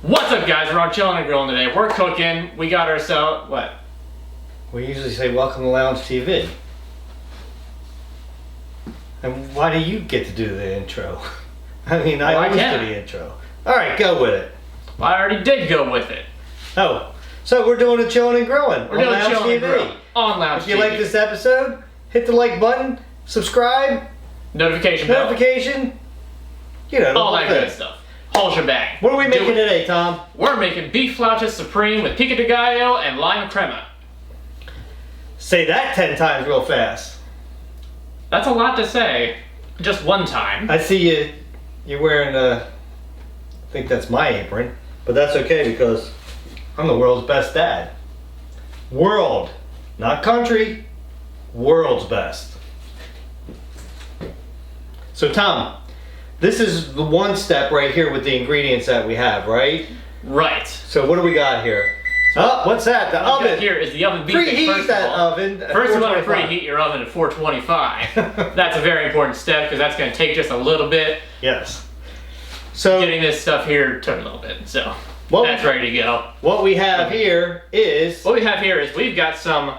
What's up, guys? We're on Chilling and Grilling today. We're cooking. We got ourselves what? We usually say welcome to Lounge TV. And why do you get to do the intro? I mean, I always do the intro. Alright, go with it. Well, I already did go with it. Oh, so we're doing a Chilling and Grilling We're doing Chilling and Grilling on Lounge TV. If you like this episode, hit the like button, subscribe, notification bell, you know, all that good stuff. Whole shebang. What are we making today, Tom? We're making beef flautas supreme with Pico de Gallo and lime crema. Say that 10 times real fast. That's a lot to say. Just one time. I see you're wearing I think that's my apron, but that's okay because I'm the world's best dad. World, not country, world's best. So Tom, this is the one step right here with the ingredients that we have, right? Right. So what do we got here? Oh, what's that? The oven. Got here is the oven beef. Preheat that oven. First, you want to preheat your oven at 425. That's a very important step because that's going to take just a little bit. Yes. So getting this stuff here took a little bit. So that's ready to go. What we have here is we've got some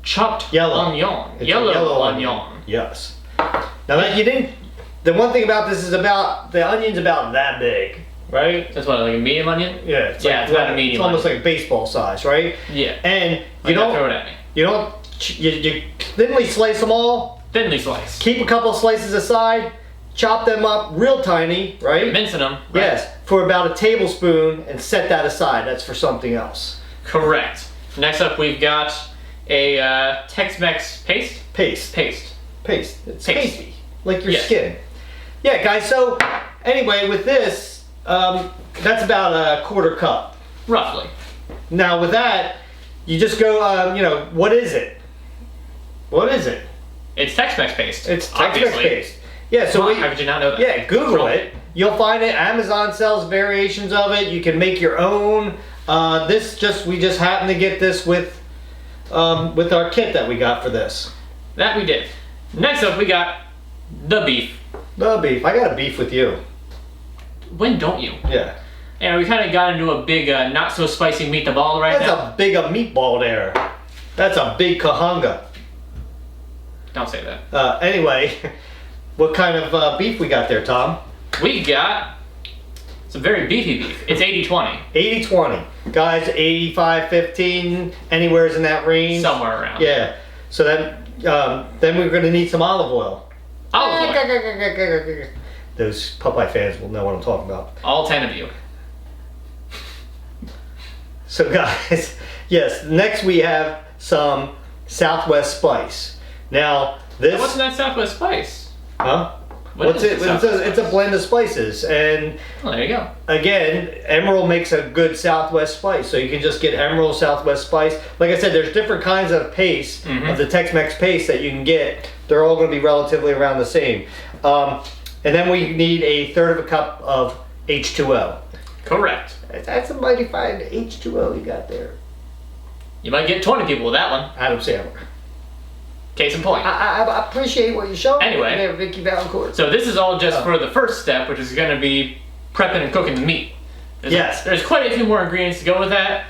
chopped onion. Yellow onion. Yes. Now that you didn't. The one thing about this is the onion's about that big, right? That's what, like a medium onion? Yeah, it's about a medium. It's almost like baseball size, right? Yeah. And you don't throw it at me. You thinly slice them all. Thinly slice. Keep a couple slices aside. Chop them up real tiny, right? Mincing them. Right? Yes, for about a tablespoon, and set that aside. That's for something else. Correct. Next up, we've got a Tex-Mex paste. Paste. It's pasty, like your skin. Yeah, guys, so anyway, with this, that's about a quarter cup. Roughly. Now, with that, you just go, what is it? What is it? It's Tex-Mex paste. It's Tex-Mex paste. Yeah, so how could you not know that? Yeah, Google it. You'll find it. Amazon sells variations of it. You can make your own. We just happen to get this with our kit that we got for this. That we did. Next up, we got the beef. The beef. I got a beef with you. When don't you? Yeah. And we kind of got into a big, not so spicy meatball right now. That's a big meatball there. That's a big kahanga. Don't say that. Anyway, what kind of beef we got there, Tom? We got some very beefy beef. It's 80-20. 80-20. Guys, 85-15, anywhere's in that range. Somewhere around. Yeah. So then we're going to need some olive oil. Olive oil. Those Popeye fans will know what I'm talking about. All 10 of you. So guys, yes, next we have some Southwest spice. Now this... What's in that Southwest spice? Huh? It's a blend of spices, and there you go. Again, Emerald makes a good Southwest spice, so you can just get Emerald Southwest spice. Like I said, there's different kinds of paste, of the Tex-Mex paste that you can get. They're all going to be relatively around the same. And then we need a third of a cup of H2O. Correct. That's a mighty fine H2O you got there. You might get 20 people with that one. Adam Sandler. Case in point. I appreciate what you're showing. Anyway, there, Vicky Valancourt. So this is all just for the first step, which is going to be prepping and cooking the meat. There's quite a few more ingredients to go with that.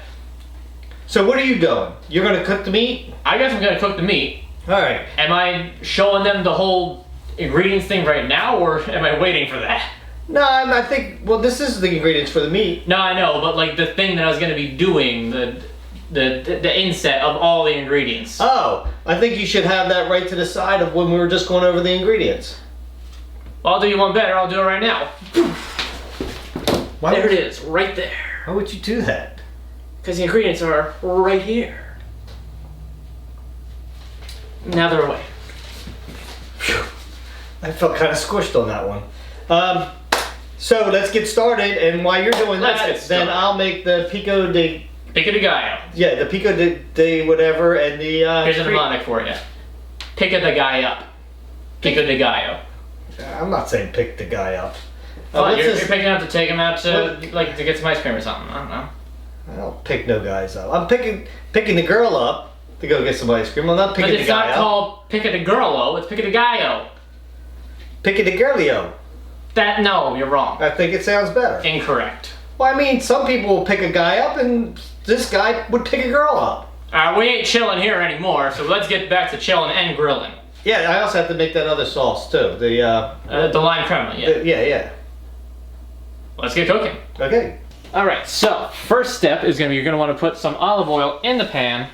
So what are you doing? You're going to cook the meat? I guess I'm going to cook the meat. All right. Am I showing them the whole ingredients thing right now, or am I waiting for that? No, I think, well, this is the ingredients for the meat. No, I know, but like the thing that I was going to be doing, the inset of all the ingredients. Oh, I think you should have that right to the side of when we were just going over the ingredients. Well, I'll do you one better. I'll do it right now. There it is, right there. Why would you do that? Because the ingredients are right here. Now they're away. Phew. I felt kind of squished on that one. So let's get started, and while you're doing that, then I'll make the Pico de Gallo. Yeah, the Pico de whatever, and the... Here's a mnemonic for you. Pico the guy up. Pico de Gallo. I'm not saying pick the guy up. You're picking up to take him out to get some ice cream or something. I don't know. I don't pick no guys up. I'm picking the girl up to go get some ice cream. I'm not picking the guy up. But it's not called Pico de Girlo, it's Pico de Gallo. Pico de Girlio. No, you're wrong. I think it sounds better. Incorrect. Well, I mean, some people will pick a guy up, and this guy would pick a girl up. We ain't chilling here anymore, so let's get back to chilling and grilling. Yeah, I also have to make that other sauce too. The lime crema, yeah. Yeah. Let's get cooking. Okay. All right, so first step is gonna be you're gonna want to put some olive oil in the pan,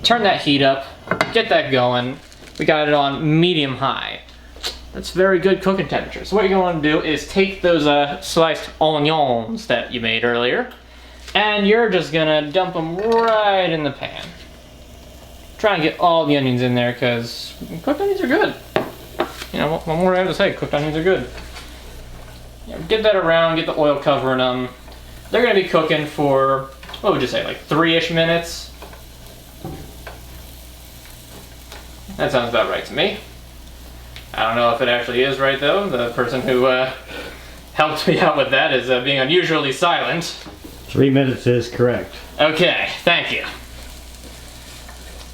turn that heat up, get that going. We got it on medium high. That's very good cooking temperature. So what you're gonna want to do is take those sliced onions that you made earlier, and you're just gonna dump them right in the pan. Try and get all the onions in there because cooked onions are good. You know, what more do I have to say? Cooked onions are good. Get that around, get the oil covering them. They're gonna be cooking for, what would you say, like 3-ish minutes? That sounds about right to me. I don't know if it actually is right though. The person who helped me out with that is being unusually silent. 3 minutes is correct. Okay, thank you.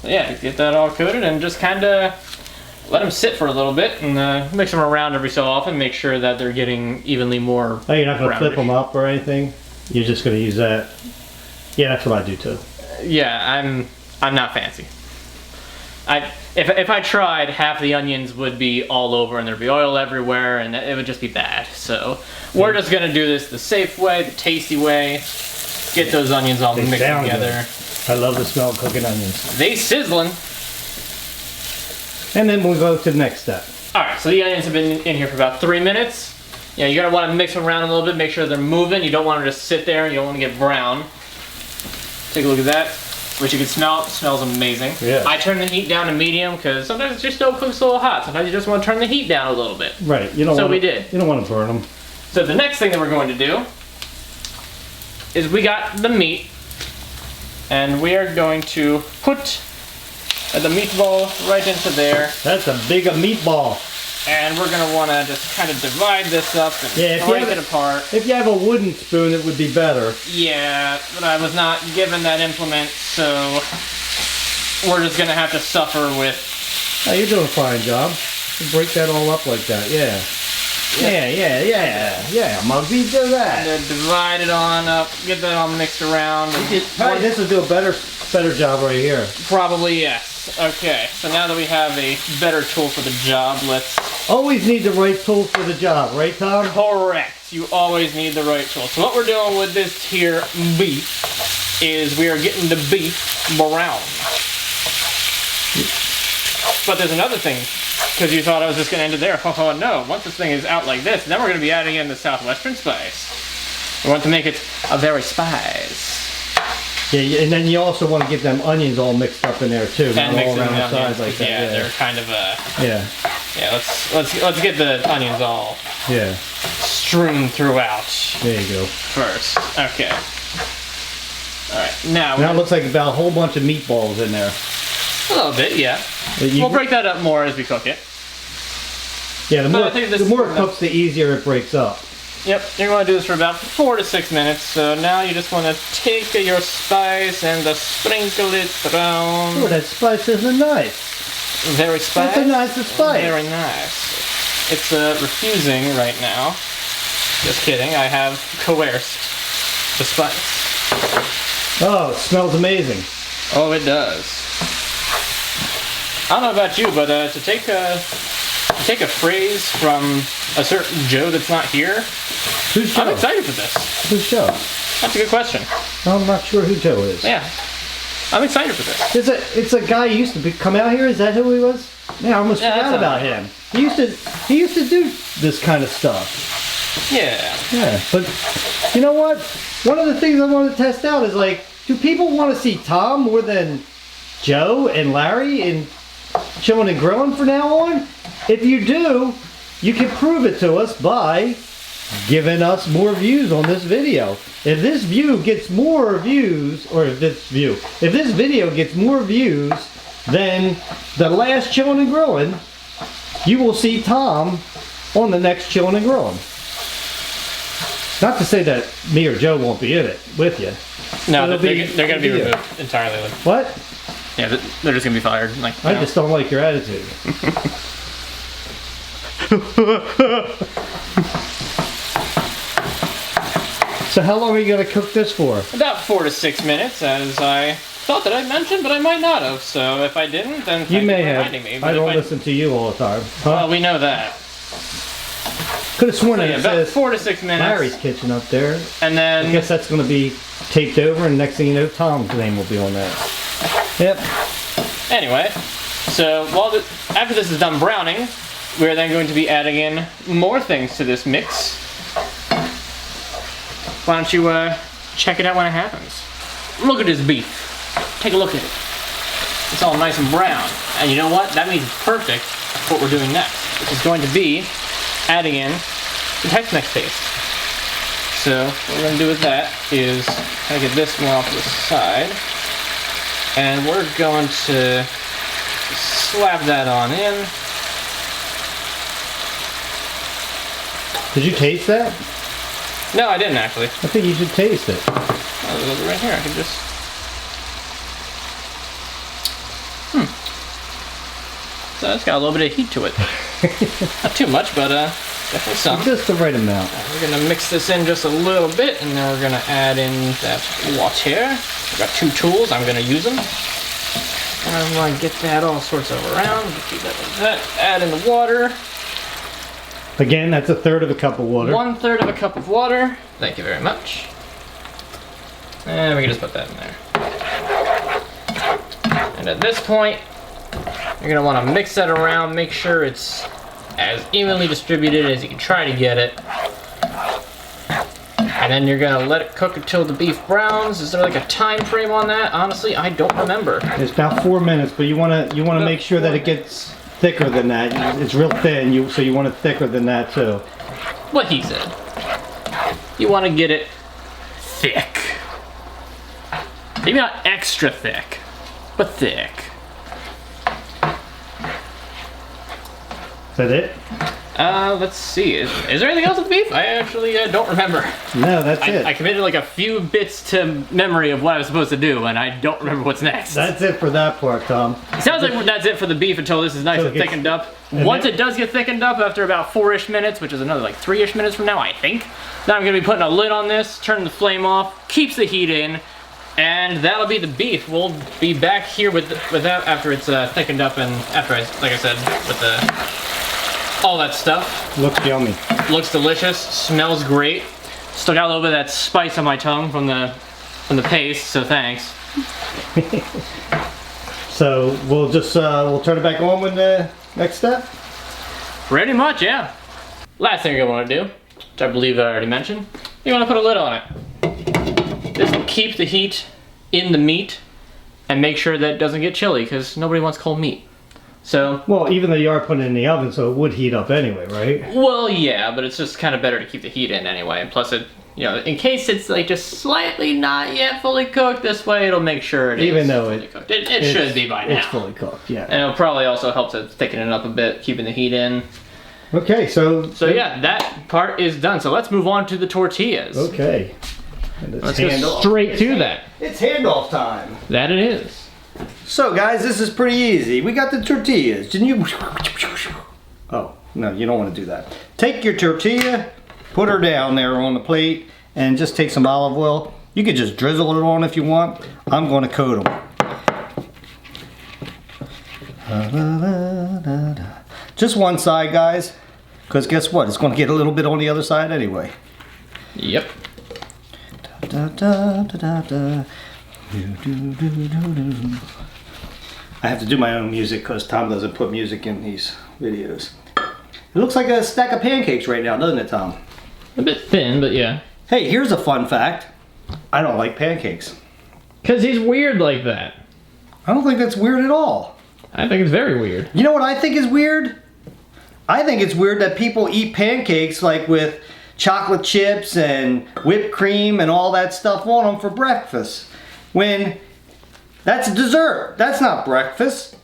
Yeah, get that all coated and just kind of let them sit for a little bit and mix them around every so often. Make sure that they're getting evenly more. Oh, you're not going to flip roundish. them up or anything? You're just going to use that? Yeah, that's what I do too. Yeah, I'm not fancy. If I tried, half the onions would be all over and there'd be oil everywhere and it would just be bad. So we're just gonna do this the safe way, the tasty way. Get those onions all mixed together. I love the smell of cooking onions. They sizzling. And then we'll go to the next step. All right, so the onions have been in here for about 3 minutes. Yeah, you're gonna want to mix them around a little bit, make sure they're moving. You don't want them to just sit there and you don't want to get brown. Take a look at that. Which you can smell, it smells amazing. Yeah. I turn the heat down to medium because sometimes it just still cooks a little hot. Sometimes you just want to turn the heat down a little bit. Right. You don't So want we did. You don't want to burn them. So the next thing that we're going to do is we got the meat and we are going to put the meatball right into there. That's a big meatball. And we're going to want to just kind of divide this up and break it apart. If you have a wooden spoon, it would be better. Yeah, but I was not given that implement, so we're just going to have to suffer with... Oh, you're doing a fine job. You break that all up like that, yeah. Yeah, Muggsy, do that. And divide it on up, get that all mixed around. Probably this will do a better job right here. Probably, yes. Okay, so now that we have a better tool for the job, let's... Always need the right tool for the job, right, Tom? Correct. You always need the right tool. So what we're doing with this here beef is we are getting the beef brown. But there's another thing, because you thought I was just going to end it there. Oh no, once this thing is out like this, then we're going to be adding in the southwestern spice. We want to make it a very spice. Yeah, and then you also want to get them onions all mixed up in there too, And not all mixing around the the sides onions, like that. yeah, they're kind of Yeah, let's get the onions all yeah. strewn throughout There you go. first. Okay. All right, now Now it looks like about a whole bunch of meatballs in there. a little bit, yeah. We'll break that up more as we cook it. Yeah, the I think this more is it enough. cooks, the easier it breaks up. Yep, you're going to do this for about 4 to 6 minutes. So now you just want to take your spice and sprinkle it around. Oh, that spice isn't nice. Very spice. That's a nice spice. Very nice. It's refusing right now. Just kidding. I have coerced the spice. Oh, it smells amazing. Oh, it does. I don't know about you, but to take a phrase from a certain Joe that's not here, Who's Joe? I'm excited for this. Who's Joe? That's a good question. I'm not sure who Joe is. Yeah, I'm excited for this. It's a guy who used to come out here. Is that who he was? Yeah, I almost Yeah, forgot that's about him. He used to do this kind of stuff. Yeah. Yeah, but you know what? One of the things I want to test out is like, do people want to see Tom more than Joe and Larry and chilling and grilling from now on? If you do, you can prove it to us by giving us more views on this video. If this view gets more views, or if this video gets more views than the last chilling and grilling, you will see Tom on the next chilling and grilling. Not to say that me or Joe won't be in it with you. No, It'll they're going to be video. removed entirely. What? Yeah, they're just going to be fired. Like, I just don't like your attitude. So how long are you gonna cook this for? About 4 to 6 minutes, as I thought that I mentioned, but I might not have. So if I didn't, then You may for have. reminding me. I But don't if listen to you all the time. Huh? Well, we know that. Could have sworn So it yeah, about says 4 to 6 minutes. Larry's kitchen up there. And then I guess that's going to be taped over, and next thing you know, Tom's name will be on that. Yep. anyway, so after this is done browning, we're then going to be adding in more things to this mix. Why don't you check it out when it happens? Look at this beef. Take a look at it. It's all nice and brown. And you know what? That means it's perfect for what we're doing next, which is going to be adding in the Tex-Mex paste. So what we're going to do with that is kind of get this more off to the side. And we're going to slap that on in. Did you taste that? No, I didn't actually. I think you should taste it. Oh, there's it right here. I can just. So it's got a little bit of heat to it. Not too much, but definitely some. Just the right amount. We're gonna mix this in just a little bit, and then we're gonna add in that water. I've got 2 tools. I'm gonna use them. And I'm gonna get that all sorts of around. Do that like that. Add in the water. Again, that's 1/3 of a cup of water. 1/3 of a cup of water. Thank you very much. And we can just put that in there. And at this point, you're gonna want to mix that around, make sure it's as evenly distributed as you can try to get it. And then you're gonna let it cook until the beef browns. Is there like a time frame on that? Honestly, I don't remember. It's about 4 minutes, but you wanna make sure that it gets thicker than that. It's real thin, so you want it thicker than that too. What he said. You want to get it thick. Maybe not extra thick, but thick. Is that it? Let's see. Is there anything else with beef? I actually don't remember. No, that's it. I committed like a few bits to memory of what I was supposed to do, and I don't remember what's next. That's it for that part, Tom. It sounds like that's it for the beef until this is nice So and it gets- thickened up. and Once then- it does get thickened up after about 4-ish minutes, which is another like 3-ish minutes from now, I think, then I'm gonna be putting a lid on this, turning the flame off, keeps the heat in, and that'll be the beef. We'll be back here with that after it's thickened up and after like I said, with all that stuff. Looks yummy. Looks delicious, smells great. Still got a little bit of that spice on my tongue from the paste, so thanks. So we'll just we'll turn it back on with the next step. Pretty much, yeah. Last thing you're gonna want to do, which I believe I already mentioned, you want to put a lid on it. This will keep the heat in the meat and make sure that it doesn't get chilly, because nobody wants cold meat. So, Well, even though you are putting it in the oven, so it would heat up anyway, right? well, yeah, but it's just kind of better to keep the heat in anyway. And plus, it, in case it's like just slightly not yet fully cooked, this way it'll make sure it Even is though fully cooked. It should be by now. It's fully cooked, yeah. And it'll probably also help to thicken it up a bit, keeping the heat in. Okay, so So yeah, that part is done. So let's move on to the tortillas. okay. And it's Let's go handoff. straight to that. It's handoff time. That it is. So guys, this is pretty easy. We got the tortillas. Didn't you? Oh, no, you don't want to do that. Take your tortilla, put her down there on the plate, and just take some olive oil. You could just drizzle it on if you want. I'm going to coat them. Just one side, guys, because guess what? It's going to get a little bit on the other side anyway. Yep. Da, da, da, da, da. I have to do my own music because Tom doesn't put music in these videos. It looks like a stack of pancakes right now, doesn't it, Tom? A bit thin, but yeah. Hey, here's a fun fact. I don't like pancakes. Because he's weird like that. I don't think that's weird at all. I think it's very weird. You know what I think is weird? I think it's weird that people eat pancakes like with chocolate chips and whipped cream and all that stuff on them for breakfast. When that's dessert, that's not breakfast.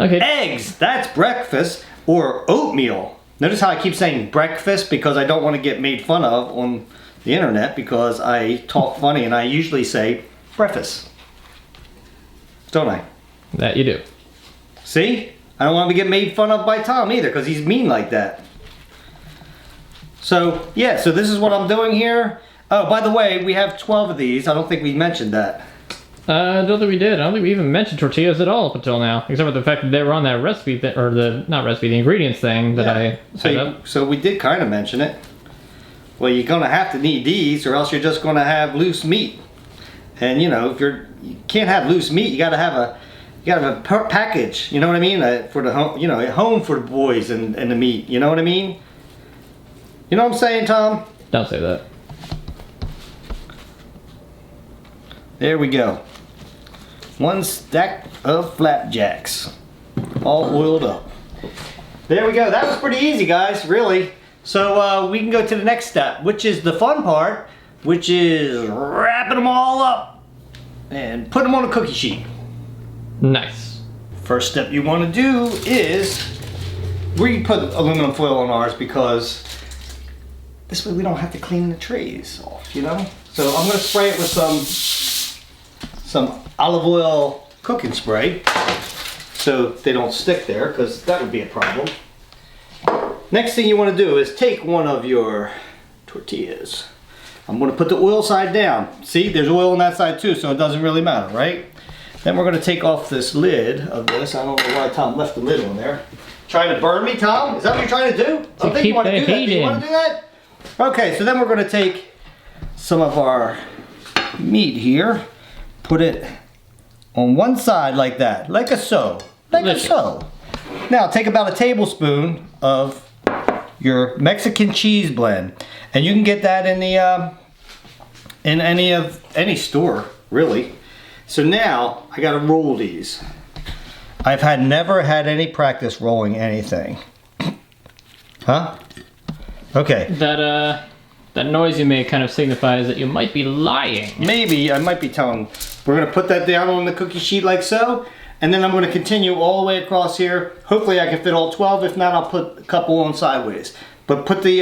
Okay. Eggs, that's breakfast. Or oatmeal. Notice how I keep saying breakfast because I don't want to get made fun of on the internet because I talk funny and I usually say breakfast. Don't I? That you do. See? I don't want to get made fun of by Tom either because he's mean like that. So, yeah, so this is what I'm doing here. Oh, by the way, we have 12 of these. I don't think we mentioned that. I don't think we did. I don't think we even mentioned tortillas at all up until now, except for the fact that they were on that recipe, or the ingredients thing that I set up. So we did kind of mention it. Well, you're gonna have to need these, or else you're just gonna have loose meat. And you know, you can't have loose meat. You gotta have a package. You know what I mean? For the home, you know, a home for the boys and the meat. You know what I mean? You know what I'm saying, Tom? Don't say that. There we go. 1 stack of flapjacks, all oiled up. There we go. That was pretty easy, guys, really. So we can go to the next step, which is the fun part, which is wrapping them all up and put them on a cookie sheet. Nice. First step you want to do is, we put aluminum foil on ours because this way we don't have to clean the trays off, you know? So I'm going to spray it with some olive oil cooking spray so they don't stick there, because that would be a problem. Next thing you want to do is take one of your tortillas. I'm going to put the oil side down. See, there's oil on that side too, so it doesn't really matter, right? Then we're going to take off this lid of this. I don't know why Tom left the lid on there. Trying to burn me, Tom? Is that what you're trying to do? I don't think you want to do that. Do you want to do that? Okay, so then we're going to take some of our meat here, put it on one side like that, like a so. Like a so. Now take about a tablespoon of your Mexican cheese blend, and you can get that in the in any store, really. So now I got to roll these. I've never had any practice rolling anything. Huh? Okay. That noise you made kind of signifies that you might be lying. Maybe I might be telling. We're gonna put that down on the cookie sheet like so, and then I'm gonna continue all the way across here. Hopefully I can fit all 12. If not, I'll put a couple on sideways. But put the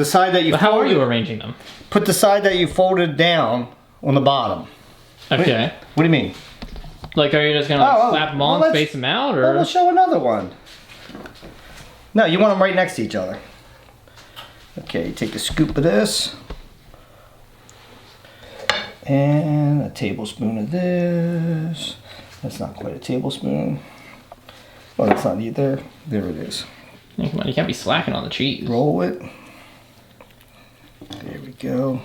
side that you. But how are you arranging them? Put the side that you folded down on the bottom. Okay. What do you mean? Like, are you just gonna slap them on, space them out, or? Well, we'll show another one. No, you want them right next to each other. Okay, take a scoop of this. And a tablespoon of this. That's not quite a tablespoon. Well, that's not either. There it is. Come on, you can't be slacking on the cheese. Roll it. There we go.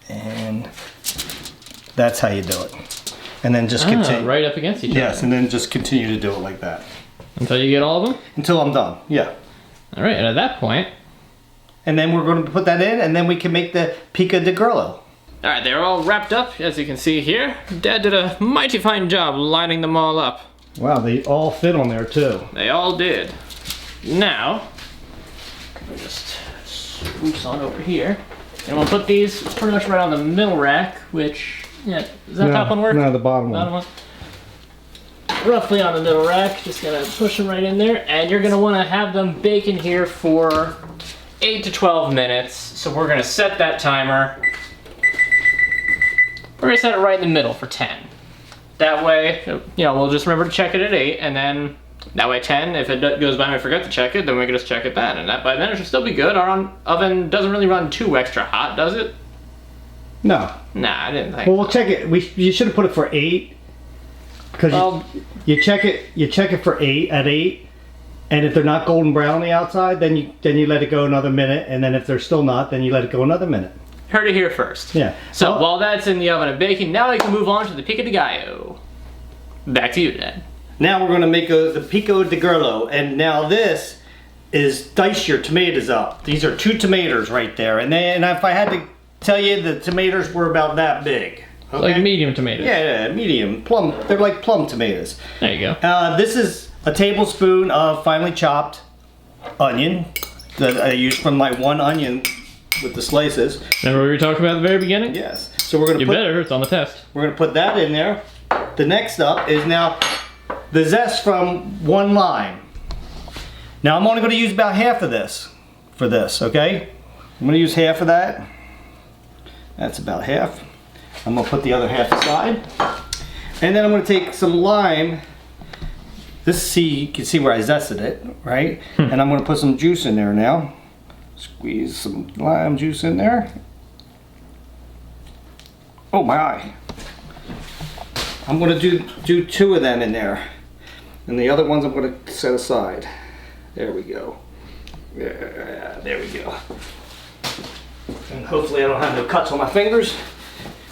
And that's how you do it. And then just continue. Right up against each other. Yes, and then just continue to do it like that. Until you get all of them? Until I'm done, yeah. All right, and at that point. And then we're going to put that in, and then we can make the Pico de Gallo. All right, they're all wrapped up, as you can see here. Dad did a mighty fine job lining them all up. Wow, they all fit on there too. They all did. Now, we'll just swoosh on over here. And we'll put these pretty much right on the middle rack, which, yeah, does that top one work? No, the bottom one. Roughly on the middle rack, just gonna push them right in there. And you're gonna wanna have them bake in here for 8 to 12 minutes. So we're gonna set that timer. We're gonna set it right in the middle for 10. That way, you know, we'll just remember to check it at 8, and then that way 10, if it goes by and we forget to check it, then we can just check it then. And that by then it should still be good. Our oven doesn't really run too extra hot, does it? No. Nah, I didn't think. Well, we'll check it. You should have put it for 8. Because you check it for 8 at 8, and if they're not golden brown on the outside, then you let it go another minute, and then if they're still not, then you let it go another minute. Heard it here first. Yeah. So while that's in the oven and baking, now we can move on to the Pico de Gallo. Back to you, Dad. Now we're going to make the Pico de Gallo, and now this is dice your tomatoes up. These are 2 tomatoes right there, and if I had to tell you, the tomatoes were about that big. Okay? Like medium tomatoes. Yeah, medium plum. They're like plum tomatoes. There you go. This is a tablespoon of finely chopped onion that I used from my one onion with the slices. Remember what we were talking about at the very beginning? Yes. So we're gonna it's on the test. We're gonna put that in there. The next up is now the zest from 1 lime. Now I'm only gonna use about half of this for this, okay? I'm gonna use half of that. That's about half. I'm gonna put the other half aside. And then I'm gonna take some lime. You can see where I zested it, right? And I'm gonna put some juice in there now. Squeeze some lime juice in there. Oh my eye. I'm gonna do 2 of them in there. And the other ones I'm gonna set aside. There we go. Yeah, there we go. And hopefully I don't have no cuts on my fingers,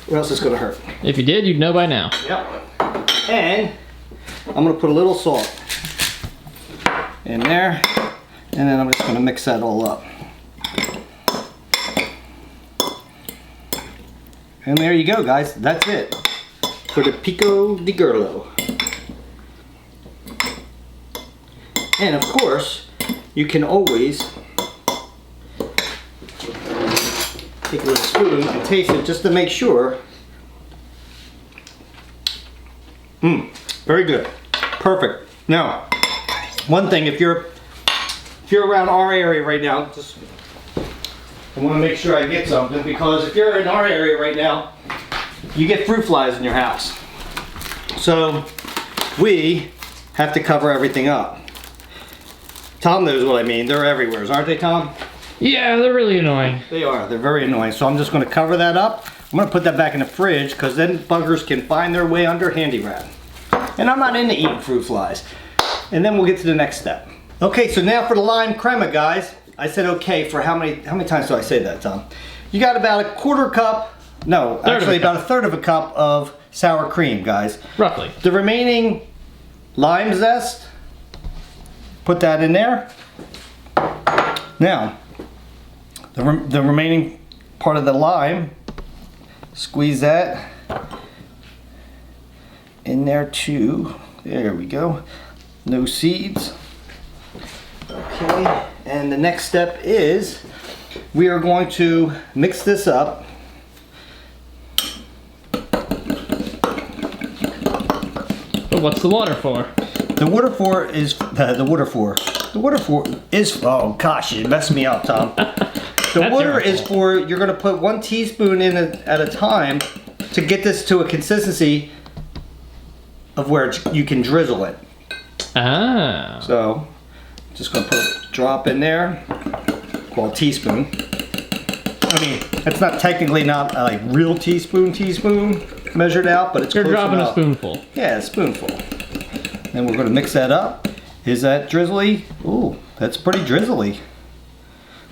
or else it's gonna hurt. If you did, you'd know by now. Yep. And I'm gonna put a little salt in there, and then I'm just gonna mix that all up. And there you go, guys. That's it for the Pico de Gallo. And of course, you can always take a little spoon and taste it just to make sure. Very good. Perfect. Now, one thing, if you're around our area right now, just I want to make sure I get something, because if you're in our area right now, you get fruit flies in your house. So we have to cover everything up. Tom knows what I mean. They're everywhere, aren't they, Tom? Yeah, they're really annoying. They are. They're very annoying. So I'm just going to cover that up. I'm going to put that back in the fridge, because then buggers can find their way under handy wrap. And I'm not into eating fruit flies. And then we'll get to the next step. Okay, so now for the lime crema, guys. I said okay for how many times do I say that, Tom? You got about a quarter cup, no, actually about a third of a cup of sour cream, guys. Roughly. The remaining lime zest, put that in there. Now, the remaining part of the lime, squeeze that in there too. There we go. No seeds. Okay, and the next step is we are going to mix this up. But what's the water for? The water for is oh gosh, it messed me up, Tom. The water is for, you're going to put 1 teaspoon in at a time to get this to a consistency of where you can drizzle it. Ah. So just going to put a drop in there, well, a teaspoon. I mean, it's not technically not like real teaspoon measured out, but it's You're close dropping enough. a spoonful. Yeah, a spoonful. And we're going to mix that up. Is that drizzly? Ooh, that's pretty drizzly.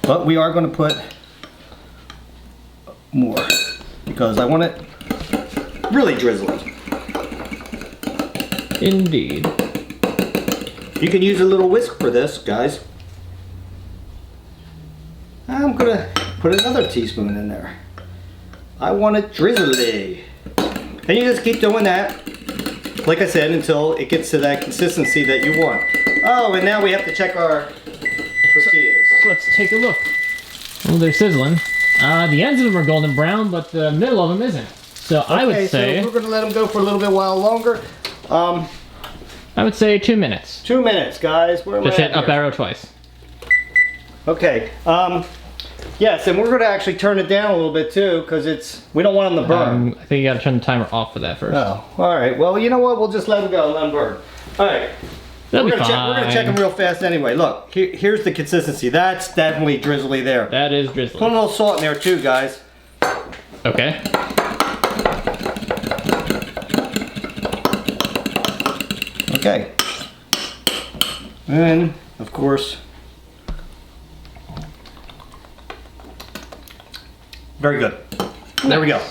But we are going to put more because I want it really drizzly. Indeed. You can use a little whisk for this, guys. I'm going to put another teaspoon in there. I want it drizzly. And you just keep doing that, like I said, until it gets to that consistency that you want. Oh, and now we have to check our tortillas. So let's take a look. Well, they're sizzling. The ends of them are golden brown, but the middle of them isn't. So I would say... so we're going to let them go for a little bit while longer. I would say 2 minutes. 2 minutes, guys. Where am Just I hit at up here? arrow twice. Okay. Yes, and we're going to actually turn it down a little bit too, because we don't want them to burn. I think you got to turn the timer off for that first. Oh, all right. Well, you know what? We'll just let them go, let them burn. All right. That'll We're be gonna fine. check them real fast anyway. Look, here's the consistency. That's definitely drizzly there. That is drizzly. Put a little salt in there too, guys. Okay. Okay. And of course, very good. There we go.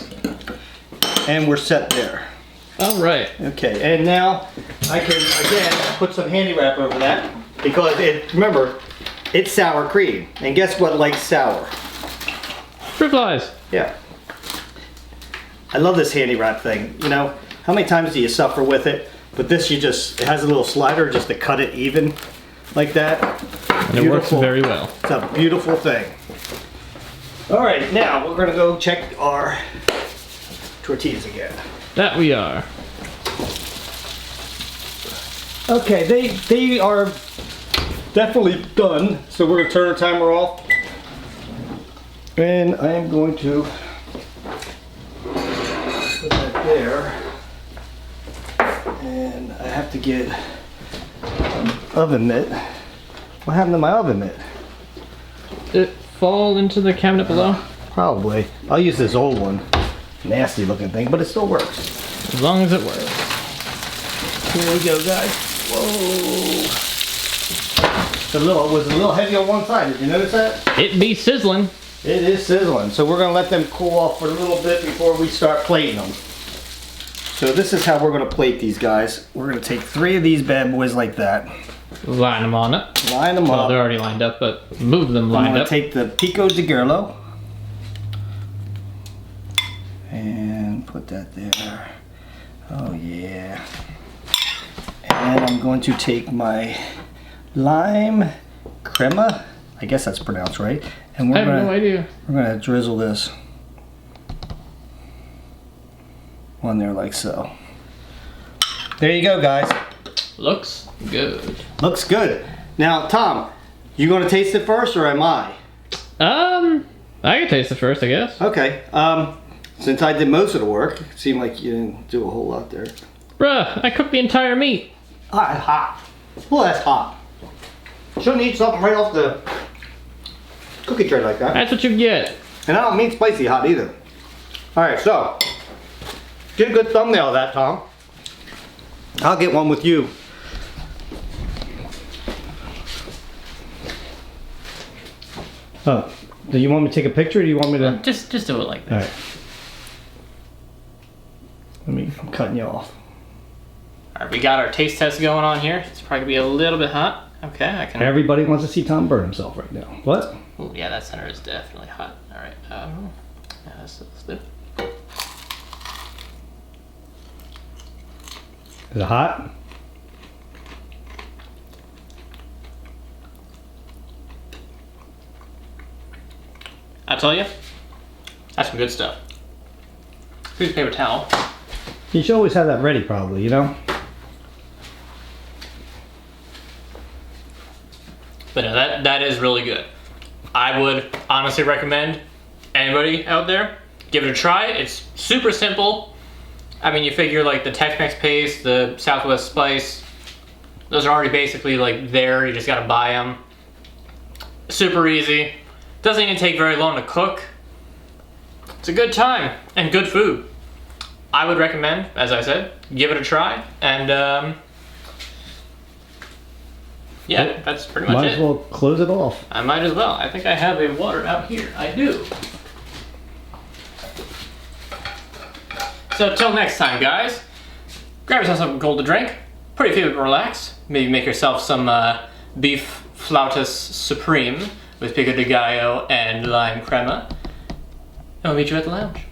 And we're set there. All right. Okay, and now I can again put some handy wrap over that because remember, it's sour cream. And guess what likes sour? Fruit flies. Yeah. I love this handy wrap thing. You know, how many times do you suffer with it? But this, it has a little slider just to cut it even like that. And it works very well. It's a beautiful thing. All right, now we're gonna go check our tortillas again. That we are. Okay, they are definitely done. So we're gonna turn the timer off. And I am going to put that there. And I have to get an oven mitt. What happened to my oven mitt? Did it fall into the cabinet below? Probably. I'll use this old one. nasty looking thing, but it still works. As long as it works. Here we go, guys. Whoa. It was a little heavy on one side. Did you notice that? It be sizzling. It is sizzling. So we're going to let them cool off for a little bit before we start plating them. So this is how we're going to plate these guys. We're going to take 3 of these bad boys like that. Line them on it. Line them Well, up. they're already lined up, but move them lined I'm going up. to take the Pico de Gallo and put that there. Oh yeah. And I'm going to take my lime Crema. I guess that's pronounced right. And I have no idea. we're going to drizzle this on there like so. There you go, guys. Looks good. Looks good. Now, Tom, you going to taste it first or am I? I can taste it first, I guess. Okay. Since I did most of the work, it seemed like you didn't do a whole lot there. Bruh, I cooked the entire meat. Ah, it's hot. Well, that's hot. Shouldn't eat something right off the cookie tray like that. That's what you get. And I don't mean spicy hot either. Alright, so get a good thumbnail of that, Tom. I'll get one with you. Oh, do you want me to take a picture or do you want me to? Just do it like that. Alright. I'm cutting you off. Alright, we got our taste test going on here. It's probably gonna be a little bit hot. Okay, I can. Everybody wants to see Tom burn himself right now. What? Ooh, yeah, that center is definitely hot. Alright, yeah, let's do it. Is it hot? I tell you, that's some good stuff. Here's a paper towel. You should always have that ready probably, you know? But no, that is really good. I would honestly recommend anybody out there, give it a try. It's super simple. I mean, you figure like the Tex-Mex paste, the Southwest spice, those are already basically like there. You just gotta buy them. Super easy. Doesn't even take very long to cook. It's a good time and good food. I would recommend, as I said, give it a try. And yeah, that's pretty much Might it. as well close it off. I might as well. I think I have a water out here. I do. So till next time, guys, grab yourself something cold to drink, put your feet up and relax, maybe make yourself some beef Flautas Supreme with Pico de Gallo and lime crema, and we'll meet you at the lounge.